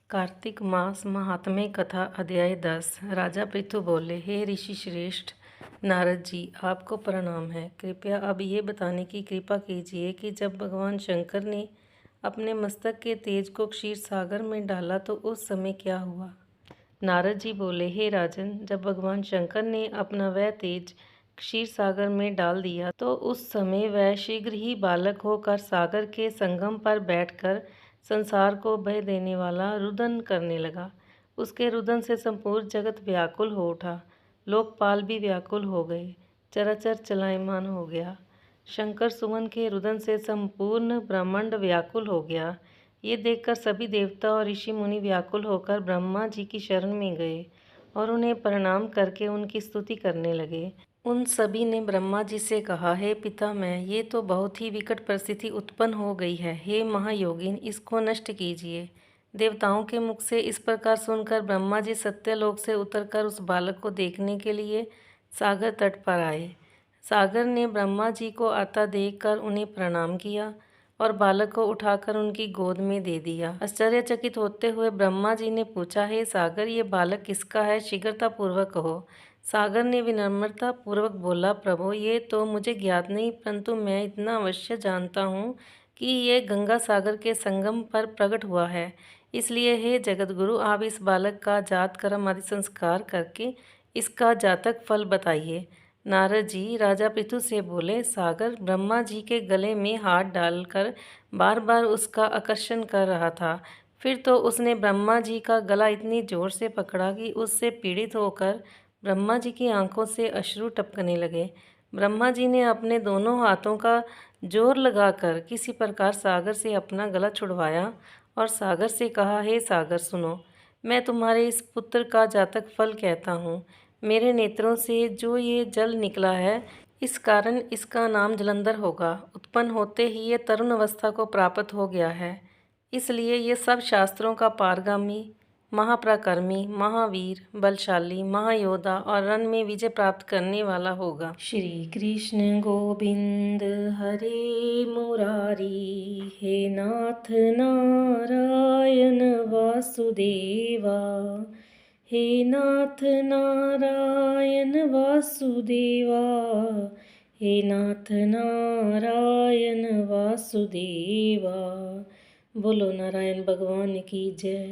कार्तिक मास महात्म्य कथा अध्याय 10। राजा पृथु बोले, हे ऋषि श्रेष्ठ नारद जी, आपको प्रणाम है। कृपया अब ये बताने की कृपा कीजिए कि जब भगवान शंकर ने अपने मस्तक के तेज को क्षीर सागर में डाला तो उस समय क्या हुआ। नारद जी बोले, हे राजन, जब भगवान शंकर ने अपना वह तेज क्षीर सागर में डाल दिया तो उस समय वह शीघ्र ही बालक होकर सागर के संगम पर बैठकर संसार को बह देने वाला रुदन करने लगा। उसके रुदन से संपूर्ण जगत व्याकुल हो उठा, लोकपाल भी व्याकुल हो गए, चराचर चलायमान हो गया। शंकर सुमन के रुदन से संपूर्ण ब्रह्मांड व्याकुल हो गया। ये देखकर सभी देवता और ऋषि मुनि व्याकुल होकर ब्रह्मा जी की शरण में गए और उन्हें प्रणाम करके उनकी स्तुति करने लगे। उन सभी ने ब्रह्मा जी से कहा, हे पितामह, ये तो बहुत ही विकट परिस्थिति उत्पन्न हो गई है। हे महायोगिन, इसको नष्ट कीजिए। देवताओं के मुख से इस प्रकार सुनकर ब्रह्मा जी सत्यलोक से उतरकर उस बालक को देखने के लिए सागर तट पर आए। सागर ने ब्रह्मा जी को आता देखकर उन्हें प्रणाम किया और बालक को उठाकर उनकी गोद में दे दिया। आश्चर्यचकित होते हुए ब्रह्मा जी ने पूछा, हे सागर, ये बालक किसका है? शीघ्रतापूर्वक कहो। सागर ने विनम्रता पूर्वक बोला, प्रभु, ये तो मुझे ज्ञात नहीं, परंतु मैं इतना अवश्य जानता हूँ कि ये गंगा सागर के संगम पर प्रकट हुआ है। इसलिए हे जगतगुरु, आप इस बालक का जात कर्म आदि संस्कार करके इसका जातक फल बताइए। नारद जी राजा पृथु से बोले, सागर ब्रह्मा जी के गले में हाथ डालकर बार बार उसका आकर्षण कर रहा था। फिर तो उसने ब्रह्मा जी का गला इतनी जोर से पकड़ा कि उससे पीड़ित होकर ब्रह्मा जी की आंखों से अश्रु टपकने लगे। ब्रह्मा जी ने अपने दोनों हाथों का जोर लगाकर किसी प्रकार सागर से अपना गला छुड़वाया और सागर से कहा, हे सागर, सुनो, मैं तुम्हारे इस पुत्र का जातक फल कहता हूँ। मेरे नेत्रों से जो ये जल निकला है, इस कारण इसका नाम जलंधर होगा। उत्पन्न होते ही ये तरुण अवस्था को प्राप्त हो गया है, इसलिए ये सब शास्त्रों का पारगामी, महापराक्रमी, महावीर, बलशाली, महायोद्धा और रण में विजय प्राप्त करने वाला होगा। श्री कृष्ण गोविंद हरे मुरारी, हे नाथ नारायण वासुदेवा, हे नाथ नारायण वासुदेवा, हे नाथ नारायण वासुदेवा। बोलो नारायण भगवान की जय।